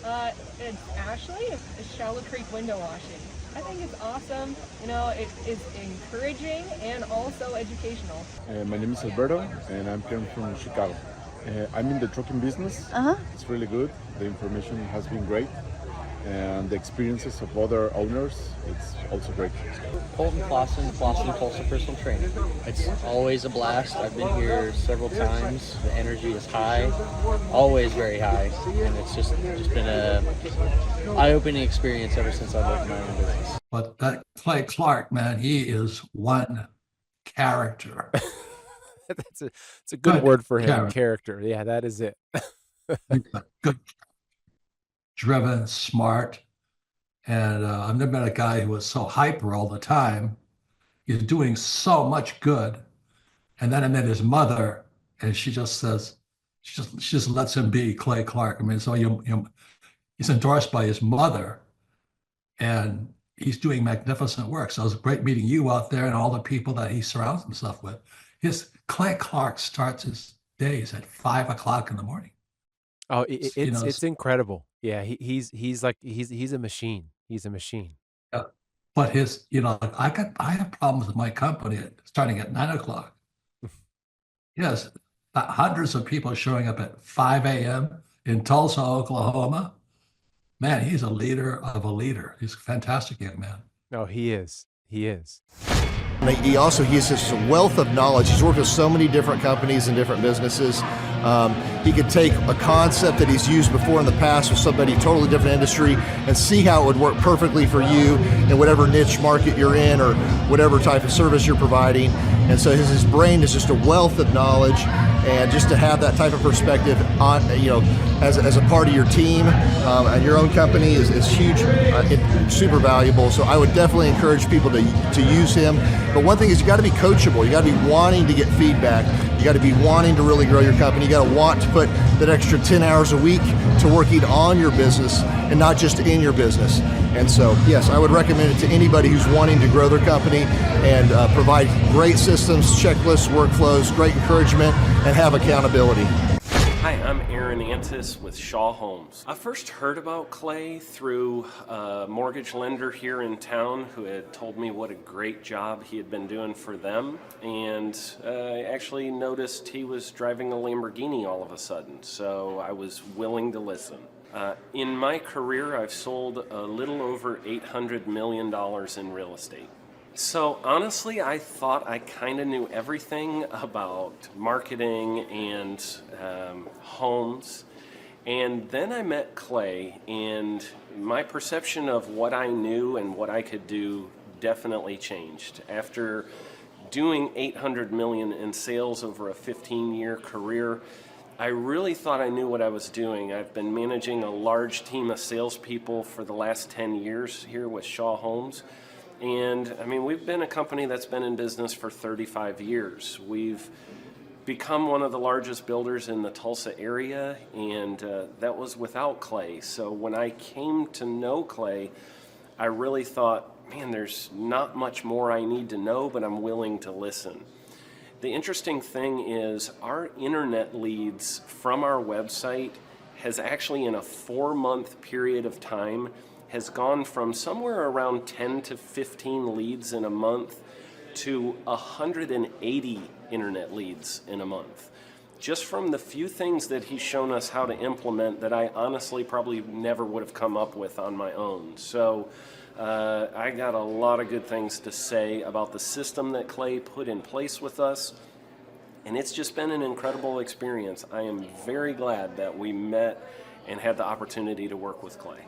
It's actually a Shallow Creek window washing. I think it's awesome. You know, it is encouraging and also educational. My name is Alberto, and I'm here from Chicago. I'm in the trucking business. Uh-huh. It's really good. The information has been great, and the experiences of other owners, it's also great. Colton Clausen, Tulsa Personal Training. It's always a blast. I've been here several times. The energy is high, always very high, and it's just been a eye-opening experience ever since I've opened my own business. But that Clay Clark, man, he is one character. It's a good word for him. Character. Character. Yeah, that is it. Good, driven, smart. And I've never met a guy who was so hyper all the time. He's doing so much good. And then I met his mother, and she just says, she just lets him be Clay Clark. I mean, so he's endorsed by his mother, and he's doing magnificent work. So it was great meeting you out there and all the people that he surrounds himself with. Clay Clark starts his days at 5 o'clock in the morning. Oh, it's incredible. Yeah, he's a machine. He's a machine. Yeah. But I have problems with my company starting at 9 o'clock. Yes, hundreds of people showing up at 5 a.m. in Tulsa, Oklahoma. Man, he's a leader of a leader. He's a fantastic young man. Oh, he is. He is. He has such a wealth of knowledge. He's worked with so many different companies and different businesses. He could take a concept that he's used before in the past with somebody totally different industry and see how it would work perfectly for you in whatever niche market you're in or whatever type of service you're providing. And so his brain is just a wealth of knowledge, and just to have that type of perspective on, as a part of your team and your own company is huge, super valuable. So I would definitely encourage people to use him. But one thing is, you got to be coachable. You got to be wanting to get feedback. You got to be wanting to really grow your company. You got to want to put that extra 10 hours a week to working on your business and not just in your business. And so, yes, I would recommend it to anybody who's wanting to grow their company and provide great systems, checklists, workflows, great encouragement, and have accountability. Hi, I'm Aaron Antis with Shaw Homes. I first heard about Clay through a mortgage lender here in town who had told me what a great job he had been doing for them, and I actually noticed he was driving a Lamborghini all of a sudden, so I was willing to listen. In my career, I've sold a little over $800 million in real estate. So honestly, I thought I kind of knew everything about marketing and homes. And then I met Clay, and my perception of what I knew and what I could do definitely changed. After doing $800 million in sales over a 15-year career, I really thought I knew what I was doing. I've been managing a large team of salespeople for the last 10 years here with Shaw Homes. And I mean, we've been a company that's been in business for 35 years. We've become one of the largest builders in the Tulsa area, and that was without Clay. So when I came to know Clay, I really thought, man, there's not much more I need to know, but I'm willing to listen. The interesting thing is our internet leads from our website has actually, in a 4-month period of time, has gone from somewhere around 10 to 15 leads in a month to 180 internet leads in a month. Just from the few things that he's shown us how to implement that I honestly probably never would have come up with on my own. So I got a lot of good things to say about the system that Clay put in place with us, and it's just been an incredible experience. I am very glad that we met and had the opportunity to work with Clay.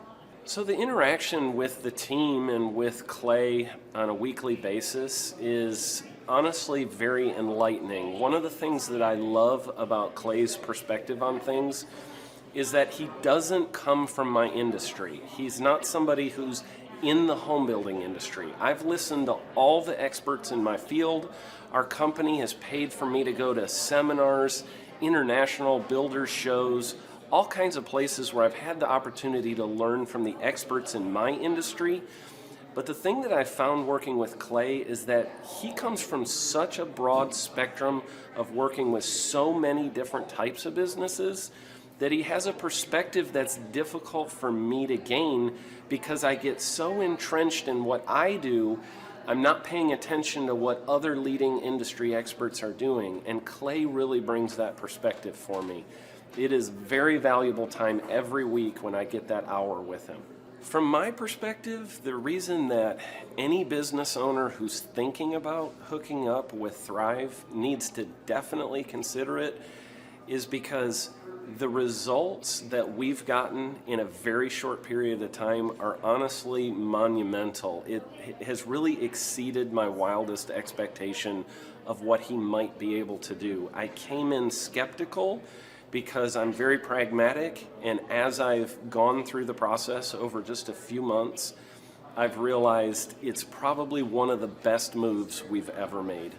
So the interaction with the team and with Clay on a weekly basis is honestly very enlightening. One of the things that I love about Clay's perspective on things is that he doesn't come from my industry. He's not somebody who's in the home building industry. I've listened to all the experts in my field. Our company has paid for me to go to seminars, international builders shows, all kinds of places where I've had the opportunity to learn from the experts in my industry. But the thing that I found working with Clay is that he comes from such a broad spectrum of working with so many different types of businesses that he has a perspective that's difficult for me to gain because I get so entrenched in what I do, I'm not paying attention to what other leading industry experts are doing, and Clay really brings that perspective for me. It is very valuable time every week when I get that hour with him. From my perspective, the reason that any business owner who's thinking about hooking up with Thrive needs to definitely consider it is because the results that we've gotten in a very short period of time are honestly monumental. It has really exceeded my wildest expectation of what he might be able to do. I came in skeptical because I'm very pragmatic, and as I've gone through the process over just a few months, I've realized it's probably one of the best moves we've ever made.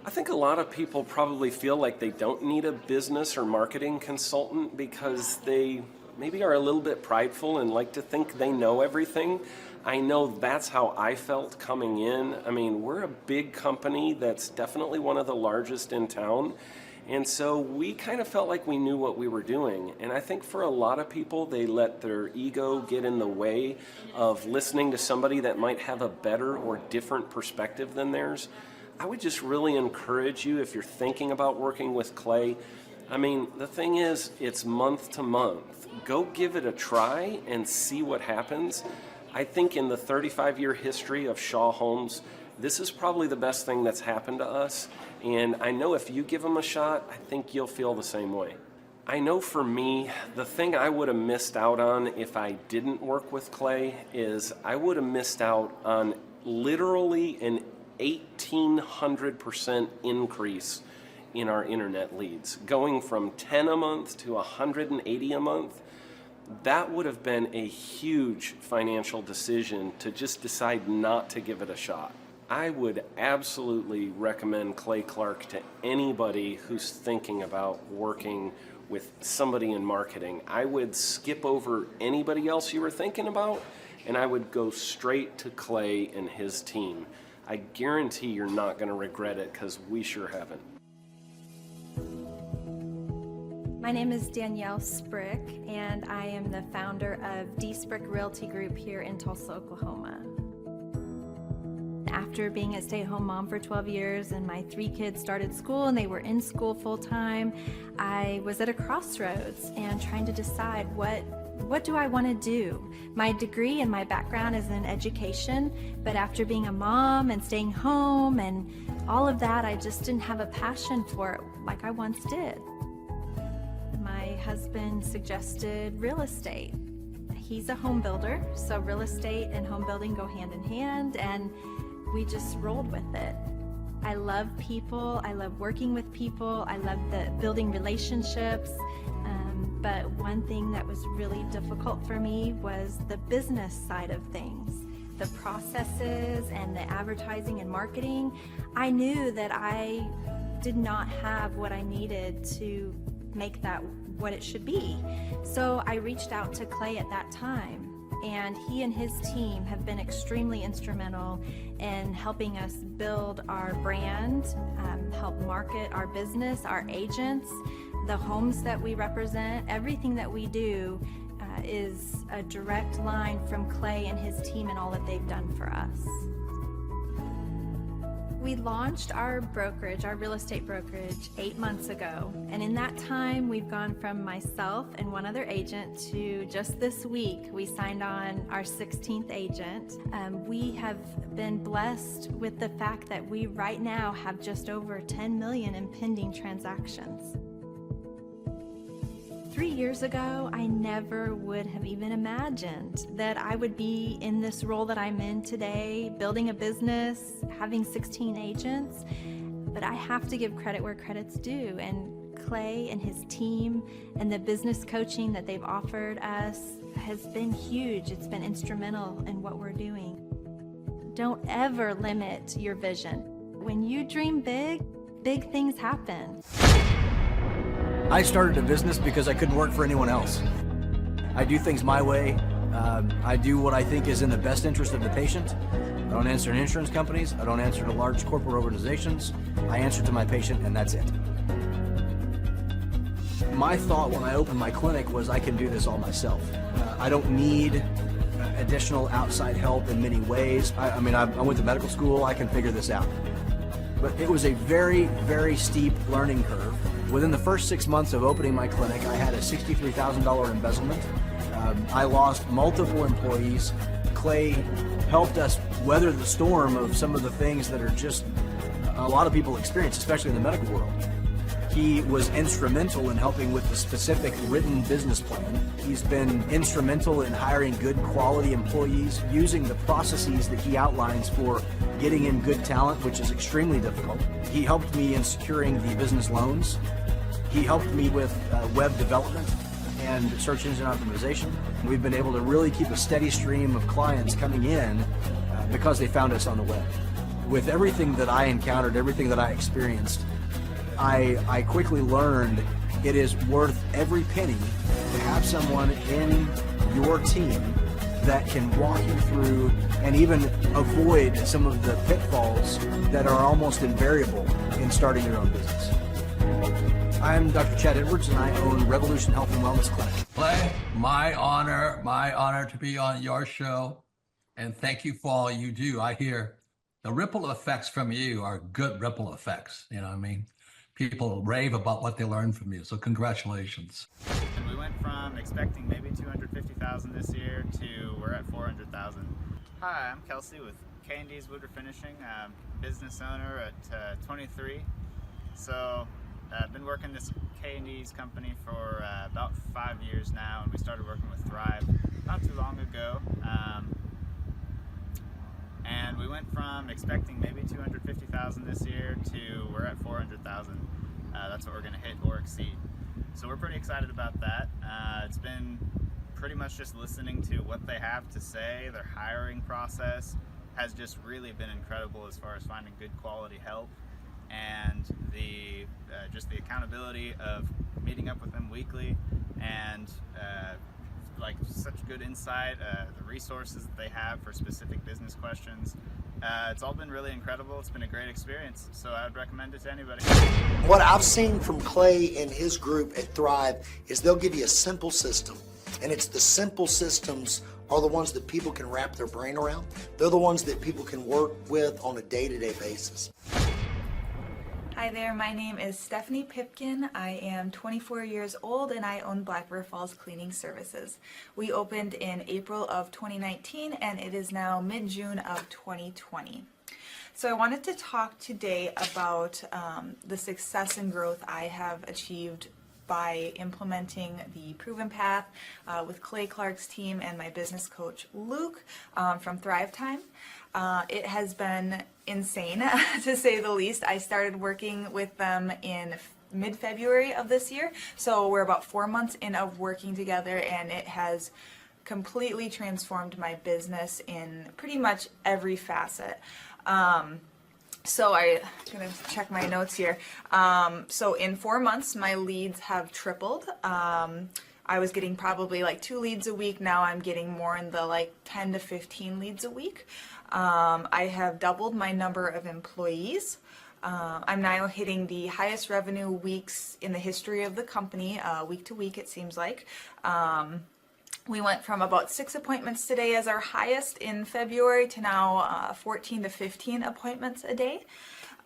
I think a lot of people probably feel like they don't need a business or marketing consultant because they maybe are a little bit prideful and like to think they know everything. I know that's how I felt coming in. I mean, we're a big company that's definitely one of the largest in town. And so we kind of felt like we knew what we were doing. And I think for a lot of people, they let their ego get in the way of listening to somebody that might have a better or different perspective than theirs. I would just really encourage you, if you're thinking about working with Clay, I mean, the thing is, it's month to month. Go give it a try and see what happens. I think in the 35-year history of Shaw Homes, this is probably the best thing that's happened to us. And I know if you give them a shot, I think you'll feel the same way. I know for me, the thing I would have missed out on if I didn't work with Clay is I would have missed out on literally an 1,800% increase in our internet leads. Going from 10 a month to 180 a month, that would have been a huge financial decision to just decide not to give it a shot. I would absolutely recommend Clay Clark to anybody who's thinking about working with somebody in marketing. I would skip over anybody else you were thinking about, and I would go straight to Clay and his team. I guarantee you're not going to regret it because we sure haven't. My name is Danielle Sprick, and I am the founder of D. Sprick Realty Group here in Tulsa, Oklahoma. After being a stay-at-home mom for 12 years and my 3 kids started school and they were in school full-time, I was at a crossroads and trying to decide what do I want to do? My degree and my background is in education, but after being a mom and staying home and all of that, I just didn't have a passion for it like I once did. My husband suggested real estate. He's a home builder, so real estate and home building go hand in hand, and we just rolled with it. I love people, I love working with people, I love building relationships, but one thing that was really difficult for me was the business side of things. The processes and the advertising and marketing. I knew that I did not have what I needed to make that what it should be. So I reached out to Clay at that time, and he and his team have been extremely instrumental in helping us build our brand, help market our business, our agents, the homes that we represent. Everything that we do is a direct line from Clay and his team and all that they've done for us. We launched our brokerage, our real estate brokerage, 8 months ago. And in that time, we've gone from myself and one other agent to just this week, we signed on our 16th agent. We have been blessed with the fact that we right now have just over 10 million in pending transactions. 3 years ago, I never would have even imagined that I would be in this role that I'm in today, building a business, having 16 agents. But I have to give credit where credit's due. And Clay and his team and the business coaching that they've offered us has been huge. It's been instrumental in what we're doing. Don't ever limit your vision. When you dream big, big things happen. I started a business because I couldn't work for anyone else. I do things my way. I do what I think is in the best interest of the patient. I don't answer to insurance companies. I don't answer to large corporate organizations. I answer to my patient, and that's it. My thought when I opened my clinic was I can do this all myself. I don't need additional outside help in many ways. I went to medical school, I can figure this out. But it was a very, very steep learning curve. Within the first 6 months of opening my clinic, I had a $63,000 embezzlement. I lost multiple employees. Clay helped us weather the storm of some of the things that are just a lot of people experience, especially in the medical world. He was instrumental in helping with the specific written business plan. He's been instrumental in hiring good quality employees, using the processes that he outlines for getting in good talent, which is extremely difficult. He helped me in securing the business loans. He helped me with web development and search engine optimization. We've been able to really keep a steady stream of clients coming in because they found us on the web. With everything that I encountered, everything that I experienced, I quickly learned it is worth every penny to have someone in your team that can walk you through and even avoid some of the pitfalls that are almost invariable in starting your own business. I'm Dr. Chad Edwards, and I own Revolution Health and Wellness Clinic. Clay, my honor to be on your show, and thank you for all you do. I hear the ripple effects from you are good ripple effects, you know what I mean? People rave about what they learned from you, so congratulations. And we went from expecting maybe 250,000 this year to we're at 400,000. Hi, I'm Kelsey with K&D's Woodward Finishing, business owner at 23. So I've been working this K&D's company for about 5 years now, and we started working with Thrive not too long ago. And we went from expecting maybe 250,000 this year to we're at 400,000. That's what we're going to hit or exceed. So we're pretty excited about that. It's been pretty much just listening to what they have to say. Their hiring process has just really been incredible as far as finding good quality help, and the just the accountability of meeting up with them weekly, and like such good insight, the resources that they have for specific business questions. It's all been really incredible. It's been a great experience, so I would recommend it to anybody. What I've seen from Clay and his group at Thrive is they'll give you a simple system, and it's the simple systems are the ones that people can wrap their brain around. They're the ones that people can work with on a day-to-day basis. Hi there, my name is Stephanie Pipkin. I am 24 years old and I own Black River Falls Cleaning Services. We opened in April of 2019 and it is now mid-June of 2020. So I wanted to talk today about the success and growth I have achieved by implementing the Proven Path with Clay Clark's team and my business coach Luke from Thrivetime. It has been insane to say the least. I started working with them in mid-February of this year, so we're about 4 months in of working together, and it has completely transformed my business in pretty much every facet. So I'm gonna check my notes here. So in 4 months, my leads have tripled. I was getting probably like 2 leads a week. Now I'm getting more in the like 10 to 15 leads a week. I have doubled my number of employees. I'm now hitting the highest revenue weeks in the history of the company, week to week it seems like. We went from about 6 appointments today as our highest in February to now 14 to 15 appointments a day.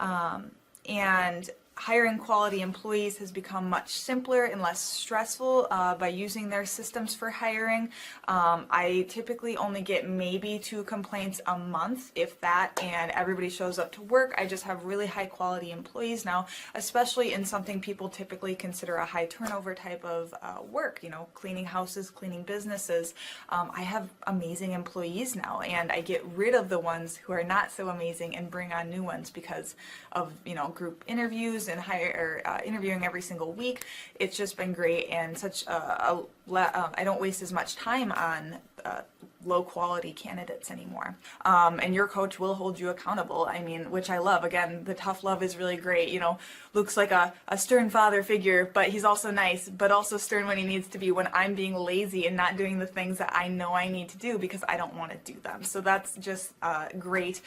And hiring quality employees has become much simpler and less stressful by using their systems for hiring. I typically only get maybe 2 complaints a month, if that, and everybody shows up to work. I just have really high quality employees now, especially in something people typically consider a high turnover type of work, you know, cleaning houses, cleaning businesses. I have amazing employees now, and I get rid of the ones who are not so amazing and bring on new ones because of, you know, group interviews and interviewing every single week. It's just been great, and such I don't waste as much time on low quality candidates anymore. And your coach will hold you accountable. I mean, which I love. Again, the tough love is really great. You know, Luke's like a stern father figure, but he's also nice, but also stern when he needs to be when I'm being lazy and not doing the things that I know I need to do because I don't want to do them. So that's just great.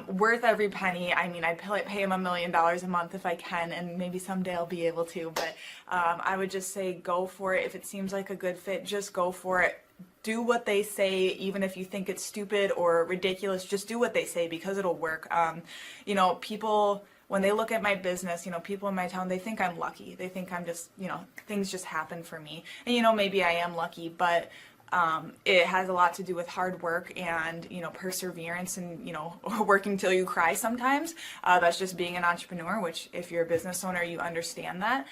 Worth every penny. I mean, I'd pay him $1 million a month if I can, and maybe someday I'll be able to, but I would just say go for it. If it seems like a good fit, just go for it. Do what they say, even if you think it's stupid or ridiculous, just do what they say because it'll work. You know, people, when they look at my business, you know, people in my town, they think I'm lucky. They think I'm just, you know, things just happen for me. And, you know, maybe I am lucky, but it has a lot to do with hard work and, you know, perseverance and, you know, working till you cry sometimes. That's just being an entrepreneur, which if you're a business owner, you understand that.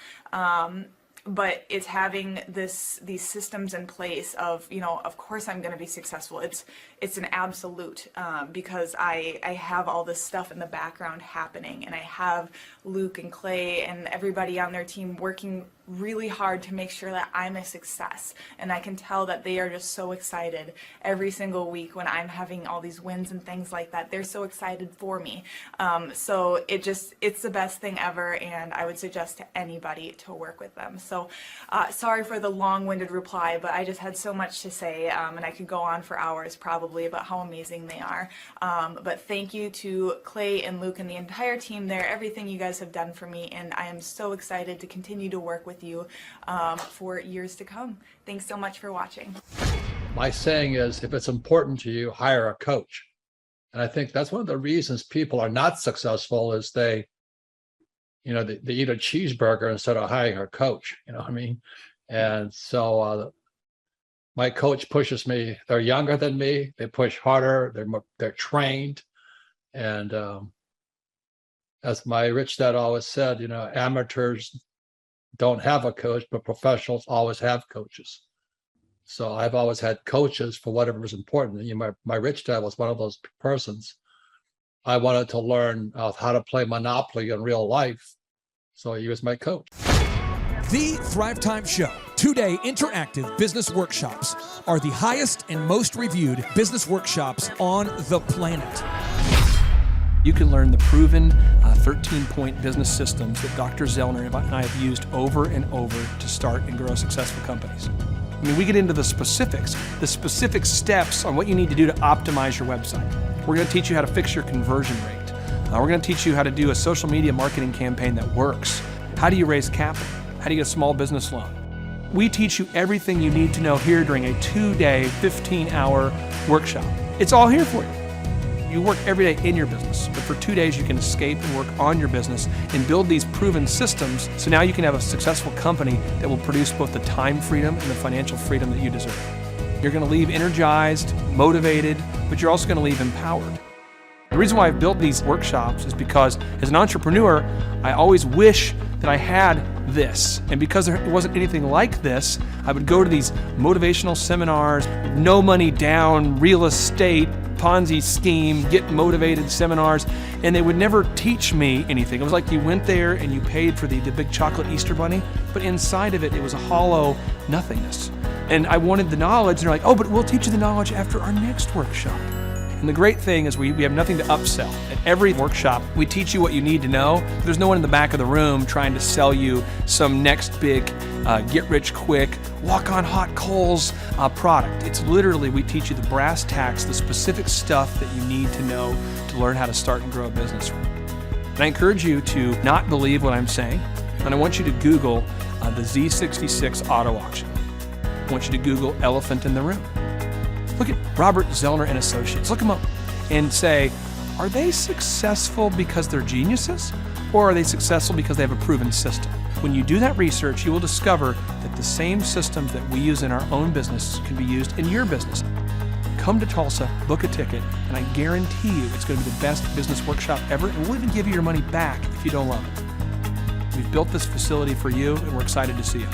But it's having these systems in place of, you know, of course I'm going to be successful. It's an absolute because I have all this stuff in the background happening, and I have Luke and Clay and everybody on their team working really hard to make sure that I'm a success. And I can tell that they are just so excited every single week when I'm having all these wins and things like that. They're so excited for me. So it's the best thing ever, and I would suggest to anybody to work with them. So sorry for the long-winded reply, but I just had so much to say, and I could go on for hours probably about how amazing they are. But thank you to Clay and Luke and the entire team there, everything you guys have done for me, and I am so excited to continue to work with you for years to come. Thanks so much for watching. My saying is, if it's important to you, hire a coach. And I think that's one of the reasons people are not successful is they eat a cheeseburger instead of hiring a coach, you know what I mean? And so my coach pushes me. They're younger than me. They push harder. They're trained. And as my rich dad always said, you know, amateurs don't have a coach, but professionals always have coaches. So I've always had coaches for whatever was important. You know, my rich dad was one of those persons. I wanted to learn how to play Monopoly in real life, so he was my coach. The Thrivetime Show, 2-day interactive business workshops, are the highest and most reviewed business workshops on the planet. You can learn the proven 13-point business systems that Dr. Zellner and I have used over and over to start and grow successful companies. I mean, we get into the specifics, the specific steps on what you need to do to optimize your website. We're going to teach you how to fix your conversion rate. We're going to teach you how to do a social media marketing campaign that works. How do you raise capital? How do you get a small business loan? We teach you everything you need to know here during a 2-day, 15-hour workshop. It's all here for you. You work every day in your business, but for 2 days you can escape and work on your business and build these proven systems so now you can have a successful company that will produce both the time freedom and the financial freedom that you deserve. You're going to leave energized, motivated, but you're also going to leave empowered. The reason why I've built these workshops is because as an entrepreneur, I always wish that I had this. And because there wasn't anything like this, I would go to these motivational seminars, no money down, real estate, Ponzi scheme, get motivated seminars, and they would never teach me anything. It was like you went there and you paid for the big chocolate Easter bunny, but inside of it, it was a hollow nothingness. And I wanted the knowledge, and they're like, oh, but we'll teach you the knowledge after our next workshop. And the great thing is we have nothing to upsell. At every workshop, we teach you what you need to know. There's no one in the back of the room trying to sell you some next big get-rich-quick, walk-on-hot coals product. It's literally, we teach you the brass tacks, the specific stuff that you need to know to learn how to start and grow a business. And I encourage you to not believe what I'm saying, and I want you to Google the Z66 auto auction. I want you to Google elephant in the room. Look at Robert Zellner and Associates. Look them up and say, are they successful because they're geniuses, or are they successful because they have a proven system? When you do that research, you will discover that the same systems that we use in our own business can be used in your business. Come to Tulsa, book a ticket, and I guarantee you it's going to be the best business workshop ever, and we'll even give you your money back if you don't love it. We've built this facility for you, and we're excited to see you.